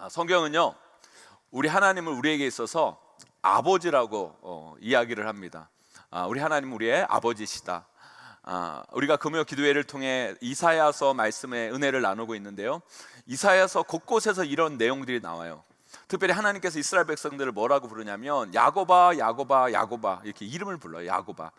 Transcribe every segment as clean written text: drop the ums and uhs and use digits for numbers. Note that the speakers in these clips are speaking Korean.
성경은요, 우리 하나님을 우리에게 있어서 아버지라고 이야기를 합니다. 우리 하나님은 우리의 아버지시다. 우리가 금요 기도회를 통해 이사야서 말씀의 은혜를 나누고 있는데요, 이사야서 곳곳에서 이런 내용들이 나와요. 특별히 하나님께서 이스라엘 백성들을 뭐라고 부르냐면 야곱아 야곱아 야곱아 이렇게 이름을 불러요. 야곱아.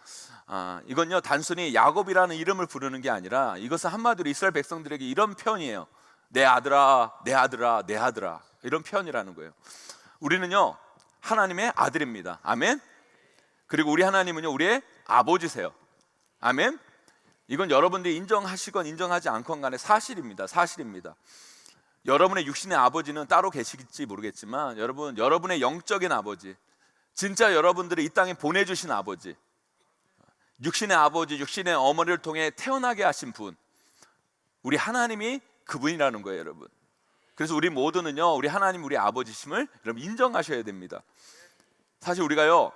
이건요, 단순히 야곱이라는 이름을 부르는 게 아니라 이것은 한마디로 이스라엘 백성들에게 이런 표현이에요. 내 아들아 내 아들아 내 아들아, 이런 표현이라는 거예요. 우리는요 하나님의 아들입니다. 아멘. 그리고 우리 하나님은요 우리의 아버지세요. 아멘. 이건 여러분들이 인정하시건 인정하지 않건 간에 사실입니다. 사실입니다. 여러분의 육신의 아버지는 따로 계실지 모르겠지만 여러분의 영적인 아버지, 진짜 여러분들을 이 땅에 보내주신 아버지, 육신의 아버지, 육신의 어머니를 통해 태어나게 하신 분, 우리 하나님이 그분이라는 거예요, 여러분. 그래서 우리 모두는요 우리 하나님 우리 아버지심을 여러분 인정하셔야 됩니다. 사실 우리가요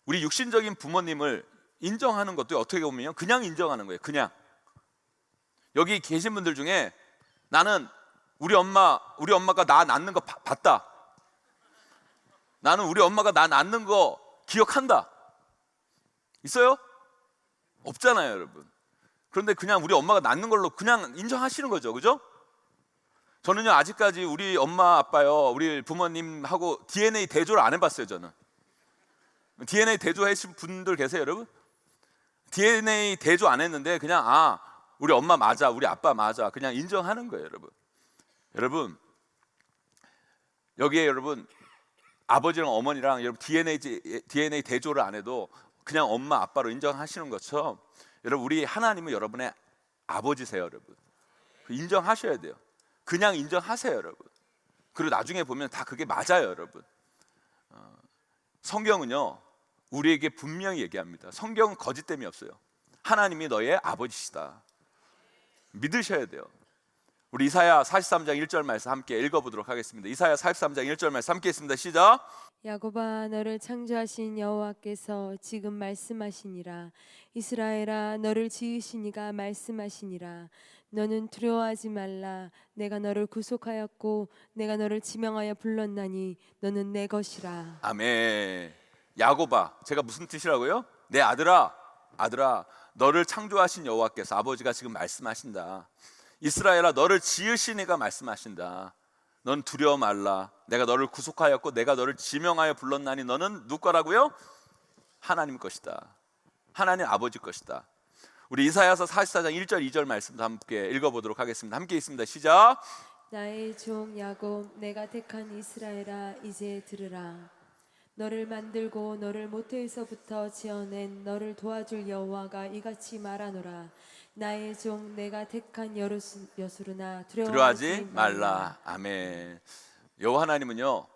우리 육신적인 부모님을 인정하는 것도 어떻게 보면 그냥 인정하는 거예요. 그냥. 여기 계신 분들 중에 나는 우리 엄마가 나 낳는 거 봤다, 나는 우리 엄마가 나 낳는 거 기억한다, 있어요? 없잖아요, 여러분. 그런데 그냥 우리 엄마가 낳는 걸로 그냥 인정하시는 거죠, 그죠? 저는요 아직까지 우리 엄마 아빠요 우리 부모님하고 DNA 대조를 안 해봤어요. 저는 DNA 대조하신 분들 계세요, 여러분? DNA 대조 안 했는데 그냥 우리 엄마 맞아, 우리 아빠 맞아, 그냥 인정하는 거예요, 여러분. 여러분 여기에 여러분 아버지랑 어머니랑 여러분 DNA 대조를 안 해도 그냥 엄마 아빠로 인정하시는 것처럼 여러분 우리 하나님은 여러분의 아버지세요, 여러분. 인정하셔야 돼요. 그냥 인정하세요, 여러분. 그리고 나중에 보면 다 그게 맞아요, 여러분. 성경은요 우리에게 분명히 얘기합니다. 성경은 거짓됨이 없어요. 하나님이 너의 아버지시다. 믿으셔야 돼요. 우리 이사야 43장 1절 말씀 함께 읽어보도록 하겠습니다. 이사야 43장 1절 말씀 함께 있습니다. 시작. 야곱아 너를 창조하신 여호와께서 지금 말씀하시니라. 이스라엘아 너를 지으신 이가 말씀하시니라. 너는 두려워하지 말라. 내가 너를 구속하였고 내가 너를 지명하여 불렀나니 너는 내 것이라. 아멘. 야곱아, 제가 무슨 뜻이라고요? 내 아들아 너를 창조하신 여호와께서, 아버지가 지금 말씀하신다. 이스라엘아 너를 지으신 이가 말씀하신다. 넌 두려워 말라. 내가 너를 구속하였고 내가 너를 지명하여 불렀나니 너는 누구 거라고요? 하나님 것이다. 하나님 아버지 것이다. 우리 이사야서 44장 1절 2절 말씀도 함께 읽어보도록 하겠습니다. 함께 있습니다. 시작. 나의 종 야곱 내가 택한 이스라엘아 이제 들으라. 너를 만들고 너를 모태에서부터 지어낸 너를 도와줄 여호와가 이같이 말하노라. 나의 종 내가 택한 여수르나 두려워하지 말라. 아멘. 여호와 하나님은요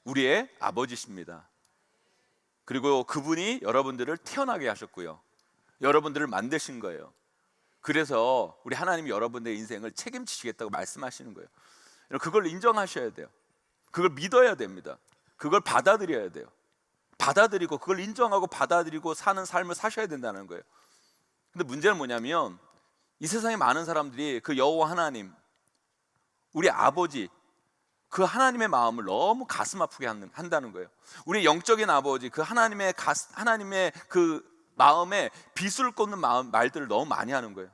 우리의 아버지십니다. 그리고 그분이 여러분들을 태어나게 하셨고요, 여러분들을 만드신 거예요. 그래서 우리 하나님이 여러분들의 인생을 책임지시겠다고 말씀하시는 거예요. 그걸 인정하셔야 돼요. 그걸 믿어야 됩니다. 그걸 받아들여야 돼요. 받아들이고 그걸 인정하고 받아들이고 사는 삶을 사셔야 된다는 거예요. 근데 문제는 뭐냐면 이 세상에 많은 사람들이 그 여호와 하나님, 우리 아버지, 그 하나님의 마음을 너무 가슴 아프게 한다는 거예요. 우리 영적인 아버지, 그 하나님의 그 마음에 비수를 꽂는 말들을 너무 많이 하는 거예요.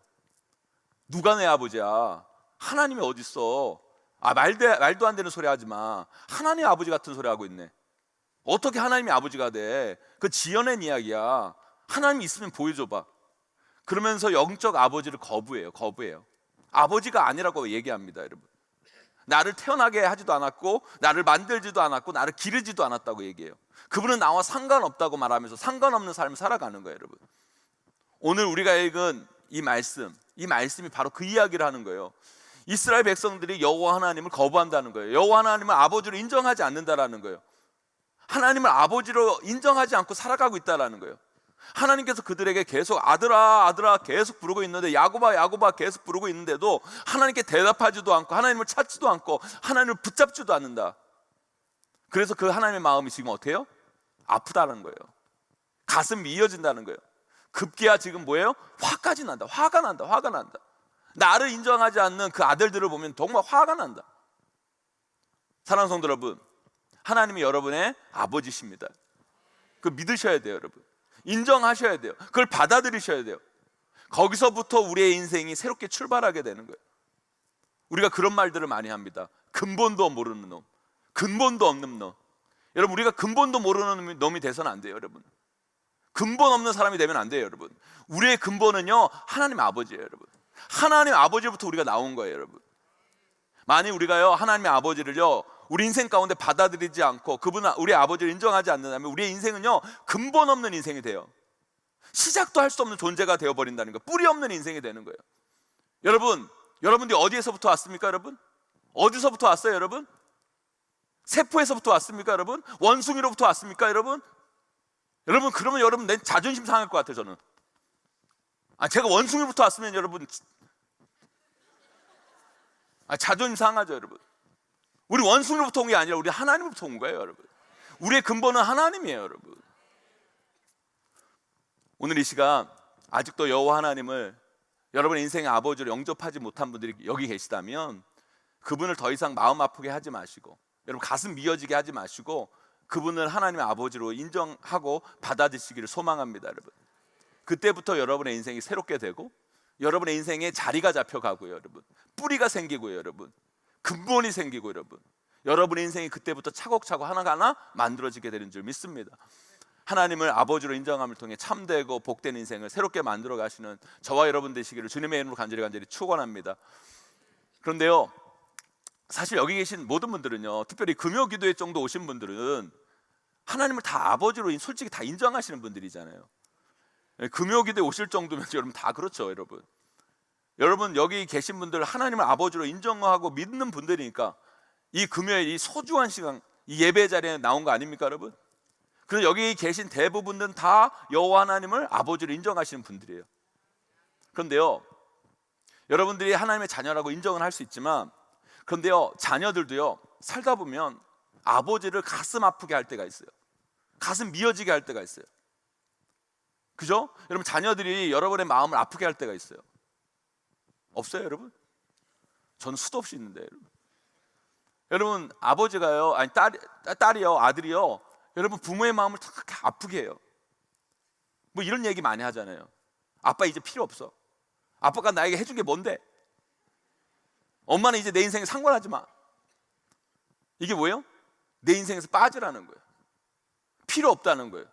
누가 내 아버지야? 하나님이 어딨어? 말도 안 되는 소리 하지 마. 하나님 아버지 같은 소리 하고 있네. 어떻게 하나님이 아버지가 돼? 그 지어낸 이야기야. 하나님이 있으면 보여줘봐. 그러면서 영적 아버지를 거부해요. 아버지가 아니라고 얘기합니다, 여러분. 나를 태어나게 하지도 않았고 나를 만들지도 않았고 나를 기르지도 않았다고 얘기해요. 그분은 나와 상관없다고 말하면서 상관없는 삶을 살아가는 거예요, 여러분. 오늘 우리가 읽은 이 말씀이 바로 그 이야기를 하는 거예요. 이스라엘 백성들이 여호와 하나님을 거부한다는 거예요. 여호와 하나님을 아버지로 인정하지 않는다라는 거예요. 하나님을 아버지로 인정하지 않고 살아가고 있다라는 거예요. 하나님께서 그들에게 계속 아들아 아들아 계속 부르고 있는데, 야곱아 야곱아 계속 부르고 있는데도 하나님께 대답하지도 않고 하나님을 찾지도 않고 하나님을 붙잡지도 않는다. 그래서 그 하나님의 마음이 지금 어때요? 아프다는 거예요. 가슴 미어진다는 거예요. 급기야 지금 뭐예요? 화까지 난다. 화가 난다. 나를 인정하지 않는 그 아들들을 보면 정말 화가 난다. 사랑하는 성도 여러분, 하나님이 여러분의 아버지십니다. 그걸 믿으셔야 돼요, 여러분. 인정하셔야 돼요. 그걸 받아들이셔야 돼요. 거기서부터 우리의 인생이 새롭게 출발하게 되는 거예요. 우리가 그런 말들을 많이 합니다. 근본도 모르는 놈, 근본도 없는 놈. 여러분, 우리가 근본도 모르는 놈이 돼서는 안 돼요, 여러분. 근본 없는 사람이 되면 안 돼요, 여러분. 우리의 근본은요, 하나님 아버지예요, 여러분. 하나님 아버지부터 우리가 나온 거예요, 여러분. 만약 우리가요, 하나님의 아버지를요, 우리 인생 가운데 받아들이지 않고 그분 우리 아버지를 인정하지 않는다면 우리의 인생은요, 근본 없는 인생이 돼요. 시작도 할 수 없는 존재가 되어버린다는 거예요. 뿌리 없는 인생이 되는 거예요. 여러분들이 어디에서부터 왔습니까, 여러분? 어디서부터 왔어요, 여러분? 세포에서부터 왔습니까, 여러분? 원숭이로부터 왔습니까, 여러분? 그러면 여러분 내 자존심 상할 것 같아요, 저는. 제가 원숭이부터 왔으면 여러분 자존심 상하죠, 여러분. 우리 원숭이로부터 온 게 아니라 우리 하나님으로부터 온 거예요, 여러분. 우리의 근본은 하나님이에요, 여러분. 오늘 이 시간 아직도 여호와 하나님을 여러분의 인생의 아버지로 영접하지 못한 분들이 여기 계시다면 그분을 더 이상 마음 아프게 하지 마시고, 여러분 가슴 미어지게 하지 마시고 그분을 하나님의 아버지로 인정하고 받아들이시기를 소망합니다, 여러분. 그때부터 여러분의 인생이 새롭게 되고 여러분의 인생에 자리가 잡혀가고요, 여러분. 뿌리가 생기고요, 여러분. 근본이 생기고, 여러분. 여러분의 인생이 그때부터 차곡차곡 하나하나 만들어지게 되는 줄 믿습니다. 하나님을 아버지로 인정함을 통해 참되고 복된 인생을 새롭게 만들어 가시는 저와 여러분 되시기를 주님의 이름으로 간절히 축원합니다. 그런데요, 사실 여기 계신 모든 분들은요, 특별히 금요기도회 정도 오신 분들은 하나님을 다 아버지로 솔직히 다 인정하시는 분들이잖아요. 금요기도회 오실 정도면 여러분 다 그렇죠, 여러분. 여러분 여기 계신 분들 하나님을 아버지로 인정하고 믿는 분들이니까 이 금요일 이 소중한 시간, 이 예배 자리에 나온 거 아닙니까, 여러분? 그래서 여기 계신 대부분은 다 여호와 하나님을 아버지로 인정하시는 분들이에요. 그런데요, 여러분들이 하나님의 자녀라고 인정은 할 수 있지만, 그런데요, 자녀들도요, 살다 보면 아버지를 가슴 아프게 할 때가 있어요. 가슴 미어지게 할 때가 있어요. 그죠? 여러분 자녀들이 여러분의 마음을 아프게 할 때가 있어요. 없어요, 여러분? 저는 수도 없이 있는데, 여러분 아버지가요, 딸이요, 아들이요, 여러분 부모의 마음을 그렇게 아프게 해요. 뭐 이런 얘기 많이 하잖아요. 아빠 이제 필요 없어. 아빠가 나에게 해준 게 뭔데? 엄마는 이제 내 인생에 상관하지 마. 이게 뭐예요? 내 인생에서 빠지라는 거예요. 필요 없다는 거예요.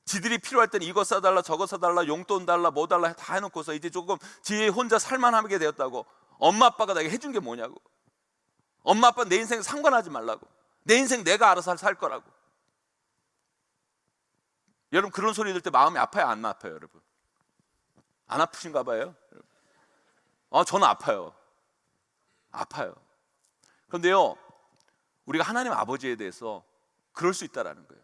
지들이 필요할 때는 이거 사달라 저거 사달라 용돈 달라 뭐 달라 다 해놓고서 이제 조금 지 혼자 살만하게 되었다고. 엄마 아빠가 나에게 해준 게 뭐냐고. 엄마 아빠는 내 인생에 상관하지 말라고. 내 인생 내가 알아서 살 거라고. 여러분 그런 소리 들을 때 마음이 아파요, 안 아파요, 여러분? 안 아프신가 봐요. 저는 아파요. 그런데요, 우리가 하나님 아버지에 대해서 그럴 수 있다라는 거예요.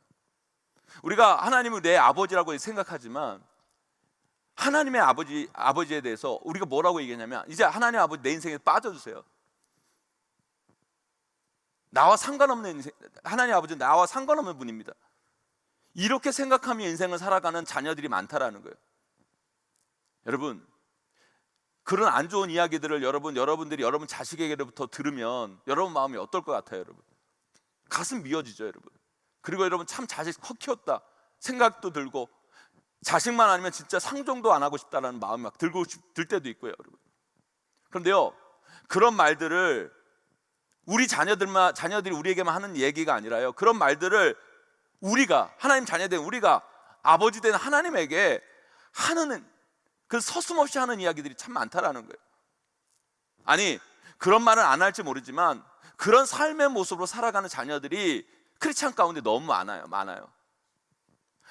우리가 하나님을 내 아버지라고 생각하지만 하나님의 아버지에 대해서 우리가 뭐라고 얘기하냐면, 이제 하나님 아버지 내 인생에 빠져주세요. 나와 상관없는 인생, 하나님 아버지는 나와 상관없는 분입니다. 이렇게 생각하며 인생을 살아가는 자녀들이 많다라는 거예요. 여러분, 그런 안 좋은 이야기들을 여러분들이 여러분 자식에게로부터 들으면 여러분 마음이 어떨 것 같아요, 여러분? 가슴 미어지죠, 여러분. 그리고 여러분 참 자식 컸 키웠다 생각도 들고, 자식만 아니면 진짜 상종도 안 하고 싶다라는 마음이 막 들 때도 있고요, 여러분. 그런데요, 그런 말들을 우리 자녀들이 우리에게만 하는 얘기가 아니라요, 그런 말들을 우리가 하나님 자녀된 우리가 아버지 된 하나님에게 하는, 그 서슴없이 하는 이야기들이 참 많다라는 거예요. 아니, 그런 말은 안 할지 모르지만 그런 삶의 모습으로 살아가는 자녀들이 크리스찬 가운데 너무 많아요.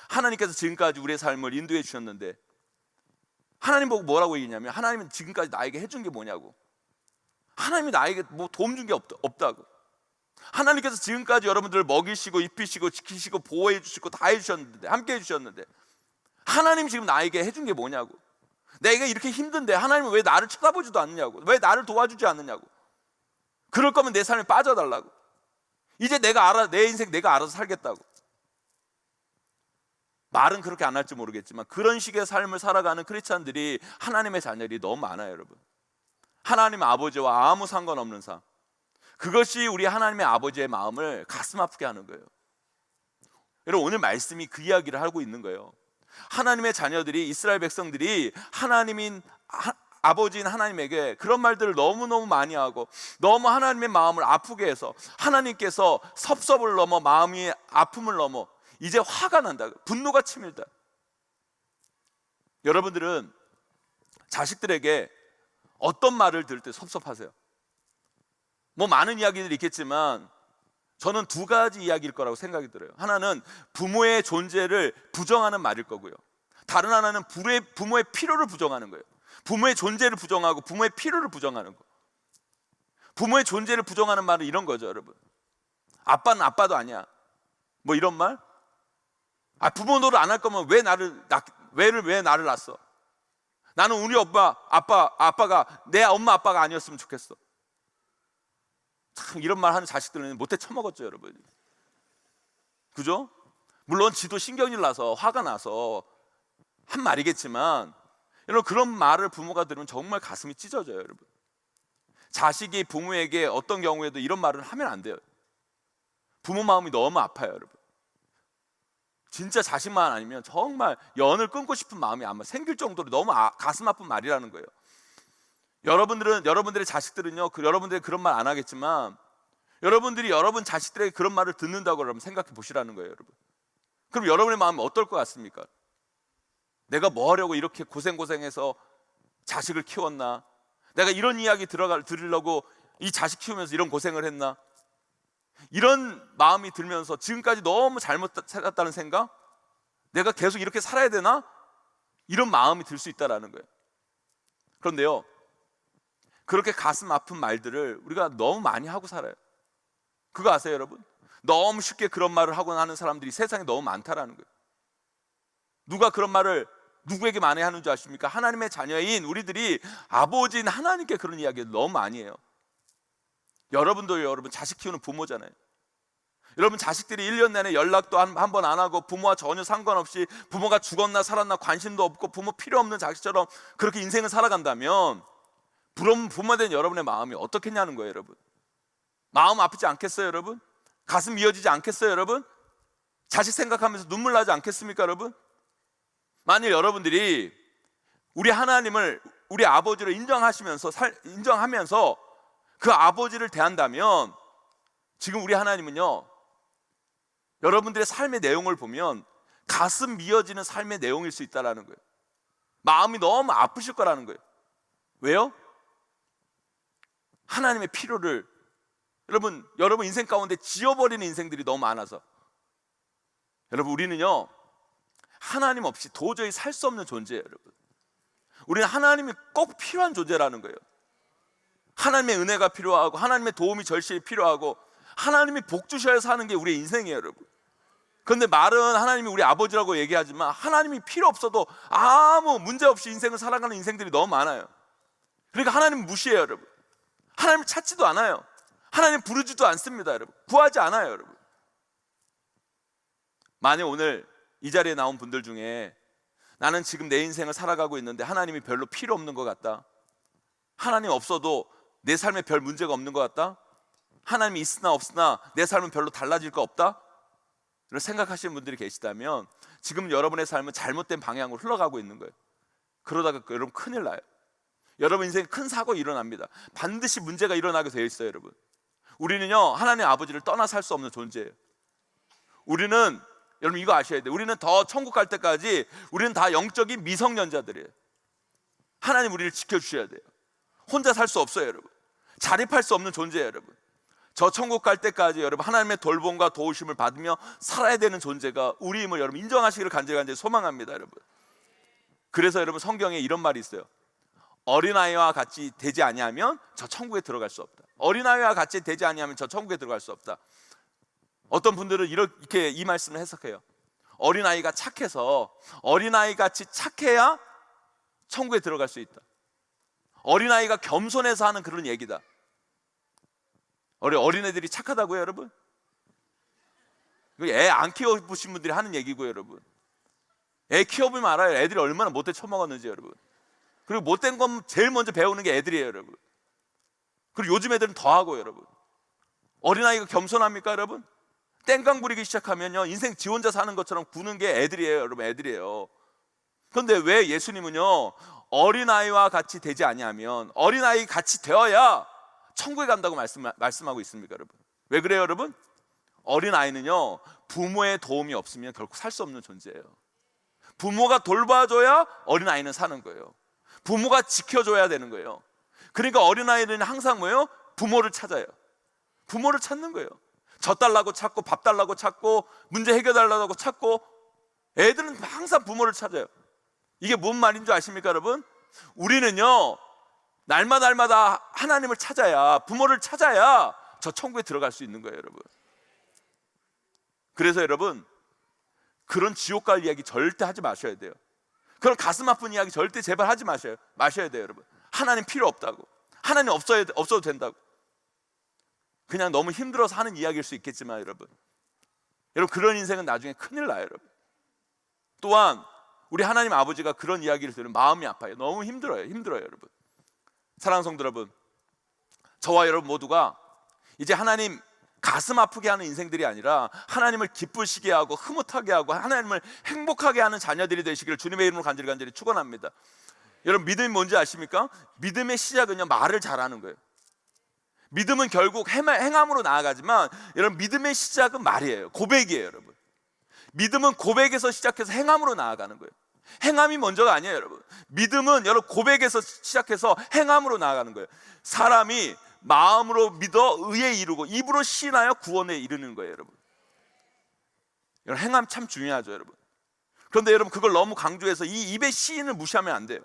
하나님께서 지금까지 우리의 삶을 인도해 주셨는데 하나님 보고 뭐라고 얘기냐면, 하나님은 지금까지 나에게 해준 게 뭐냐고. 하나님이 나에게 뭐 도움 준 게 없다고. 하나님께서 지금까지 여러분들을 먹이시고 입히시고 지키시고 보호해 주시고 다 해주셨는데, 함께 해주셨는데, 하나님 지금 나에게 해준 게 뭐냐고. 내가 이렇게 힘든데 하나님은 왜 나를 쳐다보지도 않느냐고. 왜 나를 도와주지 않느냐고. 그럴 거면 내 삶에 빠져달라고. 이제 내 인생 내가 알아서 살겠다고. 말은 그렇게 안 할지 모르겠지만 그런 식의 삶을 살아가는 크리스찬들이, 하나님의 자녀들이 너무 많아요, 여러분. 하나님 아버지와 아무 상관없는 삶. 그것이 우리 하나님의 아버지의 마음을 가슴 아프게 하는 거예요. 여러분, 오늘 말씀이 그 이야기를 하고 있는 거예요. 하나님의 자녀들이, 이스라엘 백성들이 아버지인 하나님에게 그런 말들을 너무너무 많이 하고 너무 하나님의 마음을 아프게 해서 하나님께서 섭섭을 넘어 마음이 아픔을 넘어 이제 화가 난다, 분노가 치밀다. 여러분들은 자식들에게 어떤 말을 들을 때 섭섭하세요? 뭐 많은 이야기들이 있겠지만 저는 두 가지 이야기일 거라고 생각이 들어요. 하나는 부모의 존재를 부정하는 말일 거고요, 다른 하나는 부모의 필요를 부정하는 거예요. 부모의 존재를 부정하고 부모의 필요를 부정하는 거. 부모의 존재를 부정하는 말은 이런 거죠, 여러분. 아빠는 아빠도 아니야, 뭐 이런 말. 부모 노릇 안 할 거면 왜 나를 낳았어? 나는 우리 아빠가 내 엄마 아빠가 아니었으면 좋겠어. 참, 이런 말 하는 자식들은 못해 처먹었죠, 여러분. 그죠? 물론 지도 신경질 나서 화가 나서 한 말이겠지만, 여러분, 그런 말을 부모가 들으면 정말 가슴이 찢어져요, 여러분. 자식이 부모에게 어떤 경우에도 이런 말을 하면 안 돼요. 부모 마음이 너무 아파요, 여러분. 진짜 자식만 아니면 정말 연을 끊고 싶은 마음이 아마 생길 정도로 너무 가슴 아픈 말이라는 거예요. 여러분들의 자식들은요, 여러분들이 그런 말 안 하겠지만 여러분들이 여러분 자식들에게 그런 말을 듣는다고 여러분 생각해 보시라는 거예요, 여러분. 그럼 여러분의 마음이 어떨 것 같습니까? 내가 뭐 하려고 이렇게 고생해서 자식을 키웠나? 내가 이런 이야기 들으려고 이 자식 키우면서 이런 고생을 했나? 이런 마음이 들면서 지금까지 너무 잘못 살았다는 생각? 내가 계속 이렇게 살아야 되나? 이런 마음이 들 수 있다라는 거예요. 그런데요, 그렇게 가슴 아픈 말들을 우리가 너무 많이 하고 살아요. 그거 아세요, 여러분? 너무 쉽게 그런 말을 하고 하는 사람들이 세상에 너무 많다라는 거예요. 누가 그런 말을 누구에게 많이 하는 줄 아십니까? 하나님의 자녀인 우리들이 아버지인 하나님께 그런 이야기를 너무 많이 해요. 여러분도 여러분 자식 키우는 부모잖아요. 여러분 자식들이 1년 내내 연락도 한 번 안 하고 부모와 전혀 상관없이 부모가 죽었나 살았나 관심도 없고 부모 필요 없는 자식처럼 그렇게 인생을 살아간다면 부모가 된 여러분의 마음이 어떻겠냐는 거예요, 여러분. 마음 아프지 않겠어요, 여러분? 가슴 미어지지 않겠어요, 여러분? 자식 생각하면서 눈물 나지 않겠습니까, 여러분? 만일 여러분들이 우리 하나님을 우리 아버지로 인정하면서 그 아버지를 대한다면 지금 우리 하나님은요, 여러분들의 삶의 내용을 보면 가슴 미어지는 삶의 내용일 수 있다는 거예요. 마음이 너무 아프실 거라는 거예요. 왜요? 하나님의 필요를 여러분 인생 가운데 지워버리는 인생들이 너무 많아서. 여러분, 우리는요 하나님 없이 도저히 살 수 없는 존재예요, 여러분. 우리는 하나님이 꼭 필요한 존재라는 거예요. 하나님의 은혜가 필요하고 하나님의 도움이 절실히 필요하고 하나님이 복 주셔야 사는 게 우리의 인생이에요, 여러분. 그런데 말은 하나님이 우리 아버지라고 얘기하지만 하나님이 필요 없어도 아무 문제 없이 인생을 살아가는 인생들이 너무 많아요. 그러니까 하나님 무시해요, 여러분. 하나님 찾지도 않아요. 하나님 부르지도 않습니다, 여러분. 구하지 않아요, 여러분. 만약 오늘 이 자리에 나온 분들 중에 나는 지금 내 인생을 살아가고 있는데 하나님이 별로 필요 없는 것 같다, 하나님 없어도 내 삶에 별 문제가 없는 것 같다, 하나님이 있으나 없으나 내 삶은 별로 달라질 거 없다, 이런 생각하시는 분들이 계시다면 지금 여러분의 삶은 잘못된 방향으로 흘러가고 있는 거예요. 그러다가 여러분 큰일 나요. 여러분 인생에 큰 사고가 일어납니다. 반드시 문제가 일어나게 되어 있어요, 여러분. 우리는요 하나님 아버지를 떠나 살 수 없는 존재예요. 우리는, 여러분 이거 아셔야 돼요. 우리는 더 천국 갈 때까지 우리는 다 영적인 미성년자들이에요. 하나님 우리를 지켜주셔야 돼요. 혼자 살 수 없어요, 여러분. 자립할 수 없는 존재예요, 여러분. 저 천국 갈 때까지 여러분 하나님의 돌봄과 도우심을 받으며 살아야 되는 존재가 우리임을 여러분 인정하시기를 간절히 소망합니다, 여러분. 그래서 여러분 성경에 이런 말이 있어요. 어린아이와 같이 되지 아니하면 저 천국에 들어갈 수 없다. 어린아이와 같이 되지 아니하면 저 천국에 들어갈 수 없다. 어떤 분들은 이렇게 이 말씀을 해석해요. 어린아이가 착해서 어린아이같이 착해야 천국에 들어갈 수 있다. 어린아이가 겸손해서 하는 그런 얘기다. 어린애들이 착하다고요, 여러분? 애 안 키워보신 분들이 하는 얘기고요, 여러분. 애 키워보면 알아요. 애들이 얼마나 못돼 처먹었는지, 여러분. 그리고 못된 건 제일 먼저 배우는 게 애들이에요, 여러분. 그리고 요즘 애들은 더 하고, 여러분. 어린아이가 겸손합니까 여러분? 땡깡 부리기 시작하면요 인생 지 혼자 사는 것처럼 구는 게 애들이에요 여러분, 애들이에요. 그런데 왜 예수님은요 어린아이와 같이 되지 아니하면, 어린아이 같이 되어야 천국에 간다고 말씀하고 있습니까 여러분? 왜 그래요 여러분? 어린아이는요 부모의 도움이 없으면 결코 살 수 없는 존재예요. 부모가 돌봐줘야 어린아이는 사는 거예요. 부모가 지켜줘야 되는 거예요. 그러니까 어린아이는 항상 뭐예요? 부모를 찾아요. 부모를 찾는 거예요. 젖 달라고 찾고 밥 달라고 찾고 문제 해결 달라고 찾고, 애들은 항상 부모를 찾아요. 이게 뭔 말인 줄 아십니까 여러분? 우리는요 날마다 하나님을 찾아야, 부모를 찾아야 저 천국에 들어갈 수 있는 거예요 여러분. 그래서 여러분 그런 지옥 갈 이야기 절대 하지 마셔야 돼요. 그런 가슴 아픈 이야기 절대 제발 하지 마셔야 돼요 여러분. 하나님 필요 없다고, 하나님 없어도 된다고. 그냥 너무 힘들어서 하는 이야기일 수 있겠지만 여러분 그런 인생은 나중에 큰일 나요 여러분. 또한 우리 하나님 아버지가 그런 이야기를 들으면 마음이 아파요. 너무 힘들어요 여러분. 사랑하는 성도 여러분, 저와 여러분 모두가 이제 하나님 가슴 아프게 하는 인생들이 아니라 하나님을 기쁘시게 하고 흐뭇하게 하고 하나님을 행복하게 하는 자녀들이 되시기를 주님의 이름으로 간절히 축원합니다. 여러분 믿음이 뭔지 아십니까? 믿음의 시작은요 말을 잘하는 거예요. 믿음은 결국 행함으로 나아가지만 여러분 믿음의 시작은 말이에요. 고백이에요 여러분. 믿음은 고백에서 시작해서 행함으로 나아가는 거예요. 행함이 먼저가 아니에요 여러분. 믿음은 여러분 고백에서 시작해서 행함으로 나아가는 거예요. 사람이 마음으로 믿어 의에 이르고 입으로 시인하여 구원에 이르는 거예요 여러분. 여러분 행함 참 중요하죠 여러분. 그런데 여러분 그걸 너무 강조해서 이 입의 시인을 무시하면 안 돼요.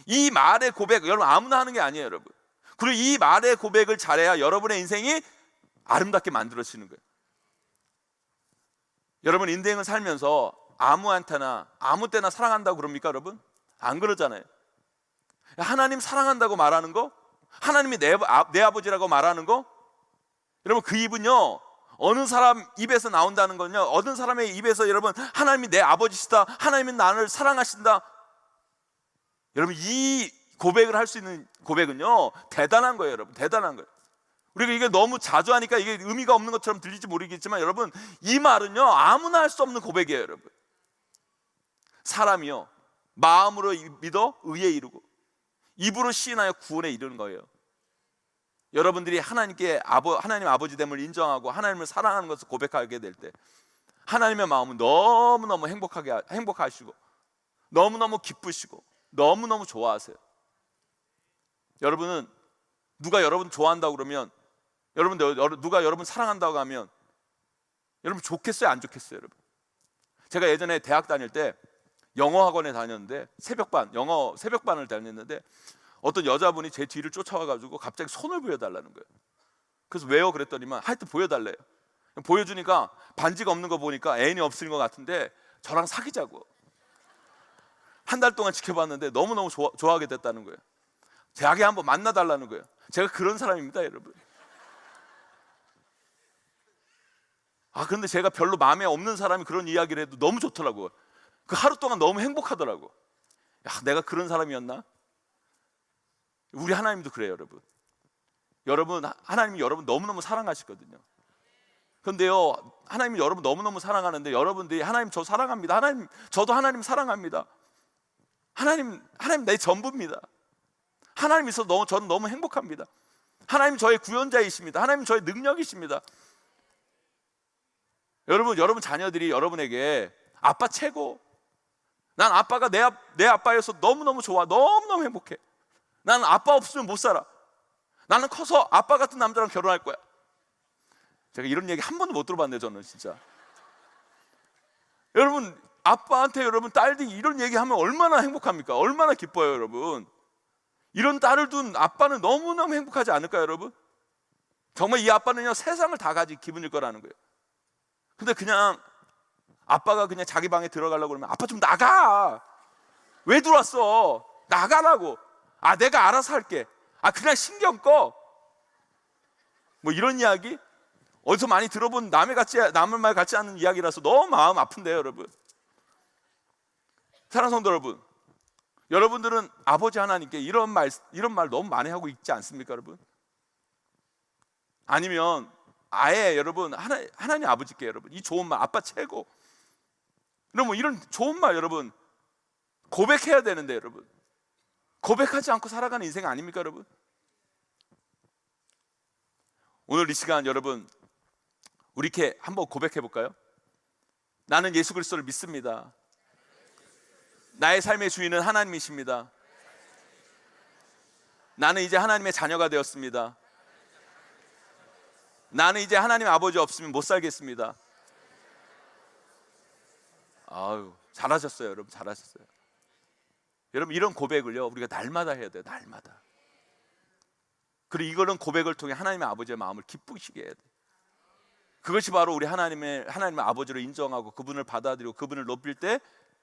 이 말의 고백 여러분 아무나 하는 게 아니에요 여러분. 그리고 이 말의 고백을 잘해야 여러분의 인생이 아름답게 만들어지는 거예요. 여러분 인생을 살면서 아무한테나 아무 때나 사랑한다고 그럽니까 여러분? 안 그러잖아요. 하나님 사랑한다고 말하는 거, 하나님이 내 아버지라고 말하는 거, 여러분 그 입은요 어느 사람 입에서 나온다는 건요, 어느 사람의 입에서 여러분 하나님이 내 아버지시다, 하나님은 나를 사랑하신다, 여러분 이 고백을 할 수 있는 고백은요 대단한 거예요 여러분. 대단한 거예요. 우리가 이게 너무 자주 하니까 이게 의미가 없는 것처럼 들릴지 모르겠지만 여러분 이 말은요 아무나 할 수 없는 고백이에요 여러분. 사람이요 마음으로 믿어 의에 이르고 입으로 시인하여 구원에 이르는 거예요. 여러분들이 하나님 아버지 됨을 인정하고 하나님을 사랑하는 것을 고백하게 될 때 하나님의 마음은 너무너무 행복하시고 너무너무 기쁘시고 너무너무 좋아하세요. 여러분은 누가 여러분 좋아한다고 그러면, 누가 여러분 사랑한다고 하면 여러분 좋겠어요 안 좋겠어요 여러분? 제가 예전에 대학 다닐 때 영어 학원에 다녔는데 영어 새벽반을 다녔는데 어떤 여자분이 제 뒤를 쫓아와가지고 갑자기 손을 보여달라는 거예요. 그래서 왜요? 그랬더니만 하여튼 보여달래요. 보여주니까 반지가 없는 거 보니까 애인이 없는 것 같은데 저랑 사귀자고. 한 달 동안 지켜봤는데 너무너무 좋아하게 됐다는 거예요. 대학에 한번 만나달라는 거예요. 제가 그런 사람입니다 여러분. 그런데 제가 별로 마음에 없는 사람이 그런 이야기를 해도 너무 좋더라고요. 그 하루 동안 너무 행복하더라고. 내가 그런 사람이었나? 우리 하나님도 그래요 여러분. 하나님이 여러분 너무너무 사랑하시거든요. 그런데요 하나님이 여러분 너무너무 사랑하는데 여러분들이 하나님 저 사랑합니다, 하나님 저도 하나님 사랑합니다, 하나님 내 전부입니다, 하나님 있어서 저는 너무 행복합니다, 하나님 저의 구원자이십니다, 하나님 저의 능력이십니다. 여러분 자녀들이 여러분에게 아빠 최고, 난 아빠가 내 아빠여서 너무너무 좋아, 너무너무 행복해, 나는 아빠 없으면 못 살아, 나는 커서 아빠 같은 남자랑 결혼할 거야. 제가 이런 얘기 한 번도 못 들어봤네요 저는 진짜. 여러분 아빠한테 여러분 딸들이 이런 얘기하면 얼마나 행복합니까? 얼마나 기뻐요 여러분. 이런 딸을 둔 아빠는 너무너무 행복하지 않을까요 여러분? 정말 이 아빠는요 세상을 다 가진 기분일 거라는 거예요. 근데 그냥 아빠가 그냥 자기 방에 들어가려고 그러면 아빠 좀 나가, 왜 들어왔어, 나가라고, 내가 알아서 할게, 그냥 신경 꺼, 뭐 이런 이야기 어디서 많이 들어본 남의 말 같지 않은 이야기라서 너무 마음 아픈데요 여러분. 사랑하는 성도 여러분, 여러분들은 아버지 하나님께 이런 말 너무 많이 하고 있지 않습니까 여러분? 아니면 아예 여러분 하나님 아버지께 여러분 이 좋은 말 아빠 최고 여러분 이런 좋은 말 여러분 고백해야 되는데 여러분 고백하지 않고 살아가는 인생 아닙니까 여러분? 오늘 이 시간 여러분 우리 이렇게 한번 고백해 볼까요? 나는 예수 그리스도를 믿습니다. 나의 삶의 주인은 하나님이십니다. 나는 이제 하나님의 자녀가 되었습니다. 나는 이제 하나님 아버지 없으면 못 살겠습니다. 아유, 잘하셨어요 여러분, 잘하셨어요. 여러분 이런 고백을요 우리가 날마다 해야 돼요. 날마다. 그리고 이거는 고백을 통해 하나님의 아버지의 마음을 기쁘시게 해야 돼요. 그것이 바로 우리 하나님의 아버지로 인정하고 그분을 받아들이고 그분을 높일 때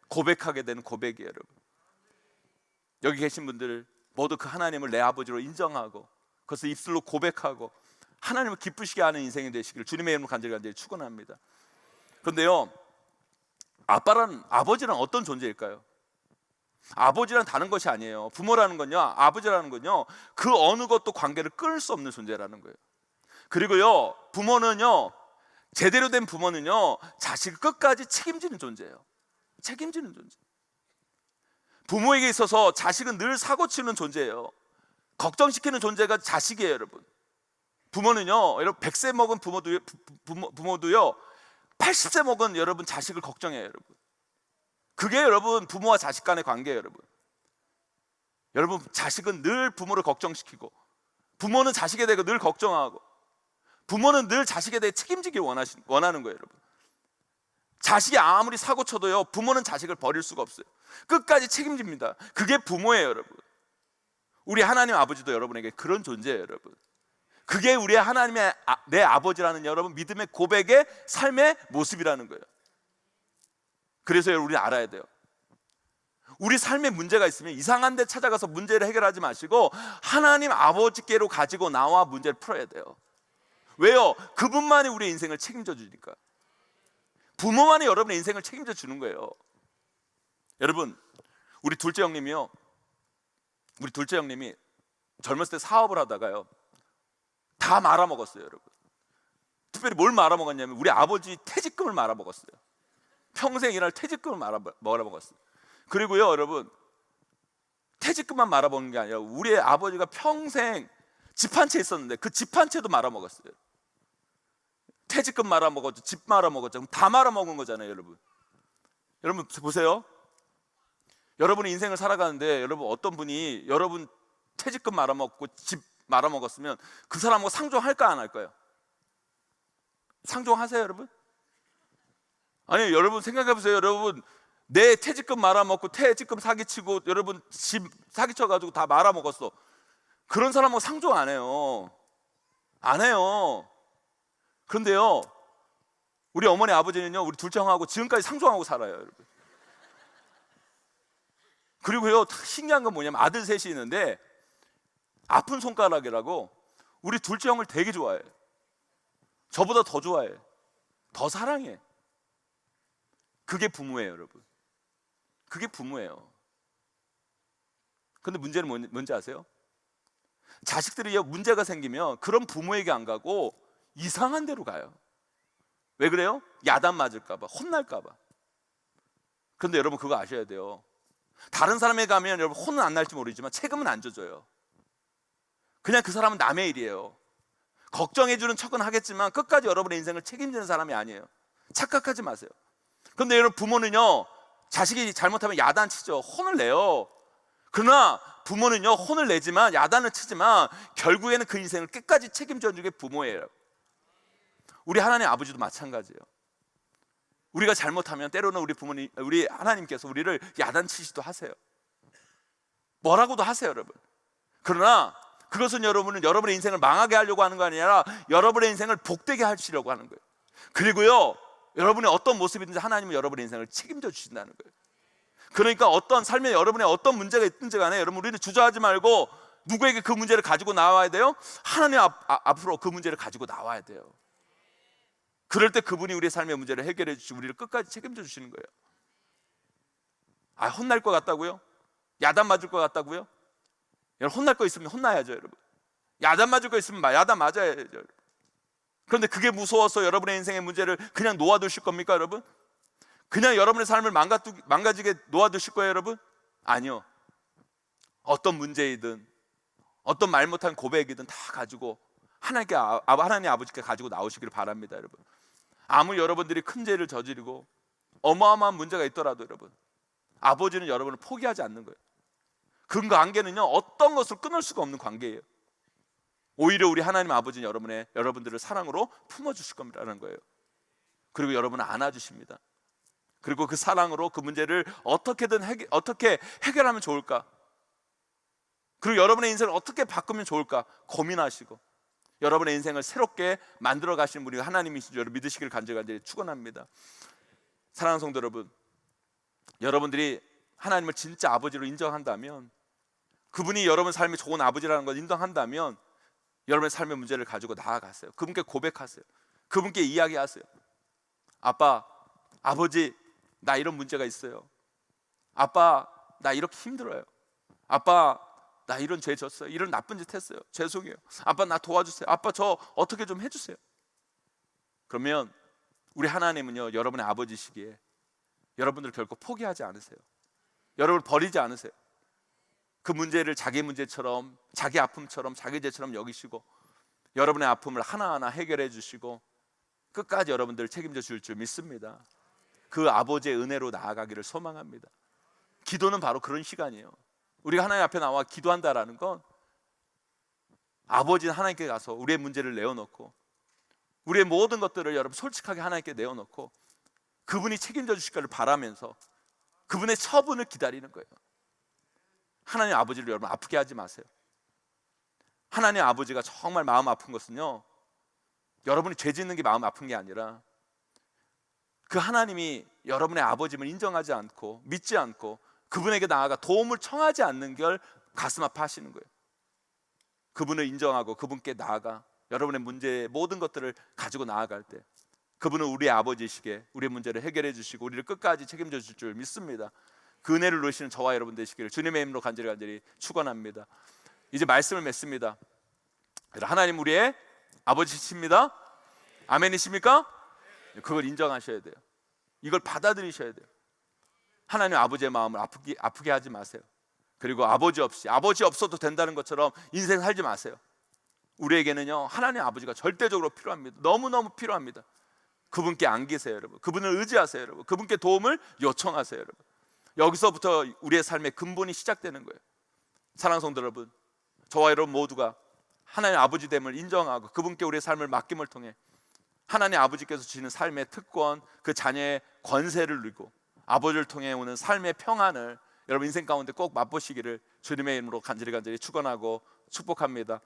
고백하게 되는 고백이에요 여러분. 여기 계신 분들 모두 그 하나님을 내 아버지로 인정하고 그것을 입술로 고백하고 하나님을 기쁘시게 하는 인생이 되시기를 주님의 이름으로 간절히 축원합니다. 그런데요 아버지란 어떤 존재일까요? 아버지란 다른 것이 아니에요. 부모라는 건요, 아버지라는 건요 그 어느 것도 관계를 끊을 수 없는 존재라는 거예요. 그리고요 부모는요, 제대로 된 부모는요 자식을 끝까지 책임지는 존재예요. 책임지는 존재. 부모에게 있어서 자식은 늘 사고치는 존재예요. 걱정시키는 존재가 자식이에요 여러분. 부모는요 여러분 100세 먹은 부모도요 80세 먹은 여러분 자식을 걱정해요 여러분. 그게 여러분 부모와 자식 간의 관계예요 여러분. 여러분 자식은 늘 부모를 걱정시키고 부모는 자식에 대해 늘 걱정하고 부모는 늘 자식에 대해 책임지길 원하는 거예요 여러분. 자식이 아무리 사고 쳐도요 부모는 자식을 버릴 수가 없어요. 끝까지 책임집니다. 그게 부모예요 여러분. 우리 하나님 아버지도 여러분에게 그런 존재예요 여러분. 그게 우리 하나님의 내 아버지라는 여러분 믿음의 고백의 삶의 모습이라는 거예요. 그래서 우리는 알아야 돼요. 우리 삶에 문제가 있으면 이상한 데 찾아가서 문제를 해결하지 마시고 하나님 아버지께로 가지고 나와 문제를 풀어야 돼요. 왜요? 그분만이 우리의 인생을 책임져 주니까. 부모만이 여러분의 인생을 책임져 주는 거예요. 여러분 우리 둘째 형님이 젊었을 때 사업을 하다가요 다 말아먹었어요 여러분. 특별히 뭘 말아먹었냐면 우리 아버지 퇴직금을 말아먹었어요. 평생 일할 퇴직금을 말아먹었어요. 그리고요 여러분 퇴직금만 말아먹는 게 아니라 우리 아버지가 평생 집 한 채 있었는데 그 집 한 채도 말아먹었어요. 퇴직금 말아먹었죠, 집 말아먹었죠. 그럼 다 말아먹은 거잖아요 여러분. 여러분 보세요. 여러분의 인생을 살아가는데 여러분 어떤 분이 여러분 퇴직금 말아먹고 집 말아먹었으면 그 사람하고 상종할까 안 할까요? 상종하세요 여러분? 아니 여러분 생각해보세요. 여러분 내 퇴직금 말아먹고 퇴직금 사기치고 여러분 집 사기쳐가지고 다 말아먹었어. 그런 사람하고 상종 안 해요. 안 해요. 그런데요 우리 어머니 아버지는요 우리 둘째 형하고 지금까지 상종하고 살아요 여러분. 그리고요 신기한 건 뭐냐면 아들 셋이 있는데 아픈 손가락이라고 우리 둘째 형을 되게 좋아해. 저보다 더 좋아해. 더 사랑해. 그게 부모예요 여러분. 그게 부모예요. 근데 문제는 뭔지 아세요? 자식들이 문제가 생기면 그런 부모에게 안 가고 이상한 데로 가요. 왜 그래요? 야단 맞을까 봐, 혼날까 봐. 그런데 여러분 그거 아셔야 돼요. 다른 사람에게 가면 여러분 혼은 안 날지 모르지만 책임은 안 져줘요. 그냥 그 사람은 남의 일이에요. 걱정해주는 척은 하겠지만 끝까지 여러분의 인생을 책임지는 사람이 아니에요. 착각하지 마세요. 그런데 여러분 부모는요 자식이 잘못하면 야단치죠. 혼을 내요. 그러나 부모는요 혼을 내지만 야단을 치지만 결국에는 그 인생을 끝까지 책임져 주는 게 부모예요. 우리 하나님 아버지도 마찬가지예요. 우리가 잘못하면 때로는 우리 하나님께서 우리를 야단치시도 하세요. 뭐라고도 하세요 여러분. 그러나 그것은 여러분의 인생을 망하게 하려고 하는 거 아니라 여러분의 인생을 복되게 하시려고 하는 거예요. 그리고요 여러분의 어떤 모습이든지 하나님은 여러분의 인생을 책임져 주신다는 거예요. 그러니까 어떤 삶에 여러분의 어떤 문제가 있든지 간에 여러분 우리는 주저하지 말고 누구에게 그 문제를 가지고 나와야 돼요? 하나님 앞으로 그 문제를 가지고 나와야 돼요. 그럴 때 그분이 우리의 삶의 문제를 해결해 주시고 우리를 끝까지 책임져 주시는 거예요. 아, 혼날 것 같다고요? 야단 맞을 것 같다고요? 여러분 혼날 거 있으면 혼나야죠 여러분. 야단 맞을 거 있으면 야단 맞아야죠 여러분. 그런데 그게 무서워서 여러분의 인생의 문제를 그냥 놓아두실 겁니까, 여러분? 그냥 여러분의 삶을 망가지게 놓아두실 거예요, 여러분? 아니요. 어떤 문제이든 어떤 말 못한 고백이든 다 가지고 하나님 아버지께 가지고 나오시기를 바랍니다, 여러분. 아무리 여러분들이 큰 죄를 저지르고 어마어마한 문제가 있더라도 여러분, 아버지는 여러분을 포기하지 않는 거예요. 그 관계는요, 어떤 것을 끊을 수가 없는 관계예요. 오히려 우리 하나님 아버지는 여러분들을 사랑으로 품어주실 겁니다라는 거예요. 그리고 여러분을 안아주십니다. 그리고 그 사랑으로 그 문제를 어떻게 해결하면 좋을까, 그리고 여러분의 인생을 어떻게 바꾸면 좋을까 고민하시고 여러분의 인생을 새롭게 만들어 가시는 분이 하나님이신 줄 믿으시기를 간절히 축원합니다. 사랑하는 성도 여러분, 여러분들이 하나님을 진짜 아버지로 인정한다면, 그분이 여러분 삶에 좋은 아버지라는 걸 인정한다면 여러분의 삶의 문제를 가지고 나아가세요. 그분께 고백하세요. 그분께 이야기하세요. 아빠, 아버지, 나 이런 문제가 있어요. 아빠, 나 이렇게 힘들어요. 아빠, 나 이런 죄 졌어요. 이런 나쁜 짓 했어요. 죄송해요. 아빠, 나 도와주세요. 아빠, 저 어떻게 좀 해주세요. 그러면 우리 하나님은요, 여러분의 아버지시기에 여러분들을 결코 포기하지 않으세요. 여러분을 버리지 않으세요. 그 문제를 자기 문제처럼, 자기 아픔처럼, 자기 죄처럼 여기시고 여러분의 아픔을 하나하나 해결해 주시고 끝까지 여러분들을 책임져 줄 줄 믿습니다. 그 아버지의 은혜로 나아가기를 소망합니다. 기도는 바로 그런 시간이에요. 우리가 하나님 앞에 나와 기도한다라는 건 아버지는 하나님께 가서 우리의 문제를 내어놓고 우리의 모든 것들을 여러분 솔직하게 하나님께 내어놓고 그분이 책임져 주실 것을 바라면서 그분의 처분을 기다리는 거예요. 하나님 아버지를 여러분 아프게 하지 마세요. 하나님 아버지가 정말 마음 아픈 것은요, 여러분이 죄 짓는 게 마음 아픈 게 아니라 그 하나님이 여러분의 아버지임을 인정하지 않고 믿지 않고 그분에게 나아가 도움을 청하지 않는 걸 가슴 아파하시는 거예요. 그분을 인정하고 그분께 나아가 여러분의 문제의 모든 것들을 가지고 나아갈 때 그분은 우리의 아버지시기에 우리의 문제를 해결해 주시고 우리를 끝까지 책임져 줄 줄 믿습니다. 그 은혜를 누리시는 저와 여러분 되시기를 주님의 이름으로 간절히 축원합니다. 이제 말씀을 맺습니다. 하나님 우리의 아버지십니다. 아멘이십니까? 그걸 인정하셔야 돼요. 이걸 받아들이셔야 돼요. 하나님 아버지의 마음을 아프게 하지 마세요. 그리고 아버지 없어도 된다는 것처럼 인생 살지 마세요. 우리에게는요, 하나님 아버지가 절대적으로 필요합니다. 너무너무 필요합니다. 그분께 안기세요, 여러분. 그분을 의지하세요, 여러분. 그분께 도움을 요청하세요, 여러분. 여기서부터 우리의 삶의 근본이 시작되는 거예요. 사랑하는 성도 여러분, 저와 여러분 모두가 하나님 아버지 됨을 인정하고 그분께 우리의 삶을 맡김을 통해 하나님 아버지께서 주시는 삶의 특권, 그 자녀의 권세를 누리고 아버지를 통해 오는 삶의 평안을 여러분 인생 가운데 꼭 맛보시기를 주님의 이름으로 간절히 축원하고 축복합니다.